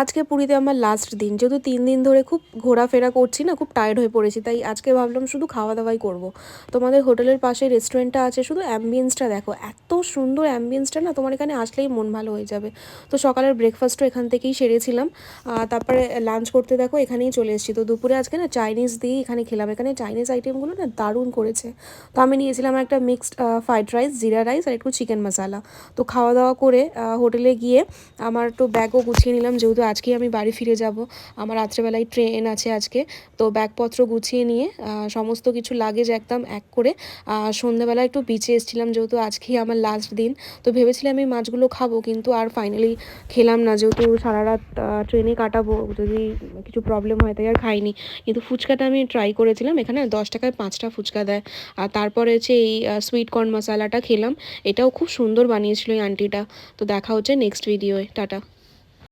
আজকে পুরীতে আমার লাস্ট দিন, যেহেতু 3 দিন ধরে খুব ঘোরাফেরা করছি না, খুব টায়ার্ড হয়ে পড়েছি, তাই আজকে ভাবলাম শুধু খাওয়া দাওয়াই করব। তোমাদের হোটেলের পাশে রেস্টুরেন্টটা আছে, শুধু অ্যাম্বিয়েন্সটা দেখো, এত সুন্দর অ্যাম্বিয়েন্সটা না, তোমার এখানে আসলেই মন ভালো হয়ে যাবে। তো সকালের ব্রেকফাস্টও এখান থেকেই সেরেছিলাম। তারপরে লাঞ্চ করতে দেখো এখানেই চলে এসেছি। তো দুপুরে আজকে না চাইনিজ দিয়েই এখানে খেলাম। এখানে চাইনিজ আইটেমগুলো না দারুণ করেছে। তো আমি নিয়েছিলাম একটা মিক্সড ফ্রাইড রাইস, জিরা রাইস আর একটু চিকেন মশালা। তো খাওয়া দাওয়া করে হোটেলে গিয়ে আমার একটু ব্যাগও গুছিয়ে নিলাম, যেহেতু আজকেই আমি বাড়ি ফিরে যাব। আমার রাত্রেবেলায় ট্রেন আছে আজকে। তো ব্যাগপত্র গুছিয়ে নিয়ে সমস্ত কিছু লাগেজ একদম এক করে সন্ধ্যেবেলা একটু বিচে এসেছিলাম, যেহেতু আজকেই আমার লাস্ট দিন। তো ভেবেছিলাম এই মাছগুলো খাবো, কিন্তু আর ফাইনালি খেলাম না, যেহেতু সারা রাত ট্রেনে কাটাবো, যদি কিছু প্রবলেম হয় তাই আর খাইনি। কিন্তু ফুচকাটা আমি ট্রাই করেছিলাম, এখানে 10 টাকায় 5টা ফুচকা দেয়। আর তারপরে হচ্ছে এই সুইট কর্ন মশালাটা খেলাম, এটাও খুব সুন্দর বানিয়েছিল এই আন্টিটা। তো দেখা হচ্ছে নেক্সট ভিডিওয়ে, টাটা।